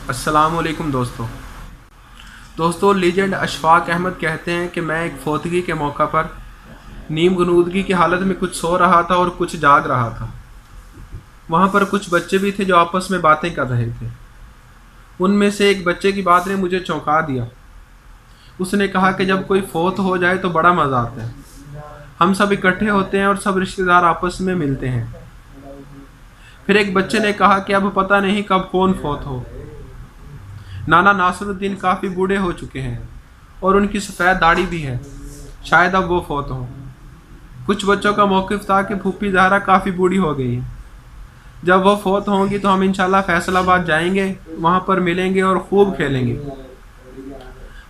السلام علیکم دوستو لیجنڈ اشفاق احمد کہتے ہیں کہ میں ایک فوتگی کے موقع پر نیم غنودگی کی حالت میں کچھ سو رہا تھا اور کچھ جاگ رہا تھا۔ وہاں پر کچھ بچے بھی تھے جو آپس میں باتیں کر رہے تھے۔ ان میں سے ایک بچے کی بات نے مجھے چونکا دیا۔ اس نے کہا کہ جب کوئی فوت ہو جائے تو بڑا مزہ آتا ہے، ہم سب اکٹھے ہوتے ہیں اور سب رشتہ دار آپس میں ملتے ہیں۔ پھر ایک بچے نے کہا کہ اب پتہ نہیں کب کون فوت ہو۔ نانا ناصر الدین کافی بوڑھے ہو چکے ہیں اور ان کی سفید داڑھی بھی ہے، شاید اب وہ فوت ہوں۔ کچھ بچوں کا موقف تھا کہ پھوپھی زہرا کافی بوڑھی ہو گئی ہیں، جب وہ فوت ہوں گی تو ہم انشاءاللہ فیصل آباد جائیں گے، وہاں پر ملیں گے اور خوب کھیلیں گے۔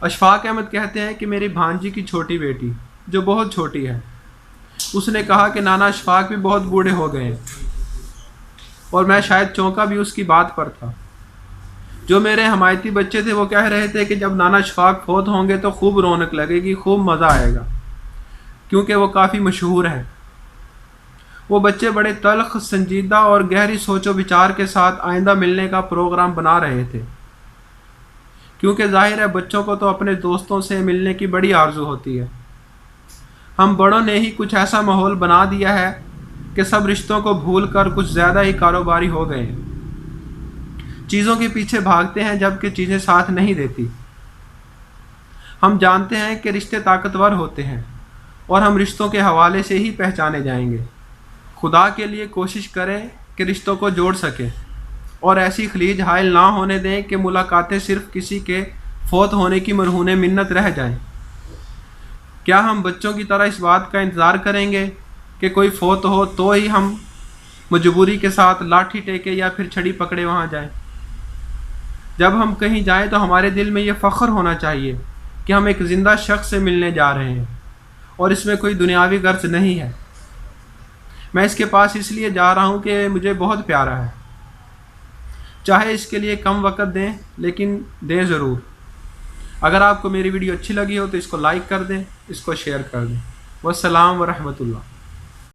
اشفاق احمد کہتے ہیں کہ میری بھانجی کی چھوٹی بیٹی جو بہت چھوٹی ہے، اس نے کہا کہ نانا اشفاق بھی بہت بوڑھے ہو گئے ہیں، اور میں شاید چونکا بھی اس کی بات پر تھا۔ جو میرے حمایتی بچے تھے وہ کہہ رہے تھے کہ جب نانا اشفاق فوت ہوں گے تو خوب رونق لگے گی، خوب مزہ آئے گا، کیونکہ وہ کافی مشہور ہیں۔ وہ بچے بڑے تلخ، سنجیدہ اور گہری سوچ و بچار کے ساتھ آئندہ ملنے کا پروگرام بنا رہے تھے، کیونکہ ظاہر ہے بچوں کو تو اپنے دوستوں سے ملنے کی بڑی آرزو ہوتی ہے۔ ہم بڑوں نے ہی کچھ ایسا ماحول بنا دیا ہے کہ سب رشتوں کو بھول کر کچھ زیادہ ہی کاروباری ہو گئے ہیں، چیزوں کے پیچھے بھاگتے ہیں جبکہ چیزیں ساتھ نہیں دیتی۔ ہم جانتے ہیں کہ رشتے طاقتور ہوتے ہیں اور ہم رشتوں کے حوالے سے ہی پہچانے جائیں گے۔ خدا کے لیے کوشش کریں کہ رشتوں کو جوڑ سکیں اور ایسی خلیج حائل نہ ہونے دیں کہ ملاقاتیں صرف کسی کے فوت ہونے کی مرہون منت رہ جائیں۔ کیا ہم بچوں کی طرح اس بات کا انتظار کریں گے کہ کوئی فوت ہو تو ہی ہم مجبوری کے ساتھ لاٹھی ٹیکے یا پھر چھڑی پکڑے وہاں جائیں؟ جب ہم کہیں جائیں تو ہمارے دل میں یہ فخر ہونا چاہیے کہ ہم ایک زندہ شخص سے ملنے جا رہے ہیں اور اس میں کوئی دنیاوی غرض نہیں ہے۔ میں اس کے پاس اس لیے جا رہا ہوں کہ مجھے بہت پیارا ہے، چاہے اس کے لیے کم وقت دیں لیکن دیں ضرور۔ اگر آپ کو میری ویڈیو اچھی لگی ہو تو اس کو لائک کر دیں، اس کو شیئر کر دیں۔ والسلام ورحمۃ اللہ۔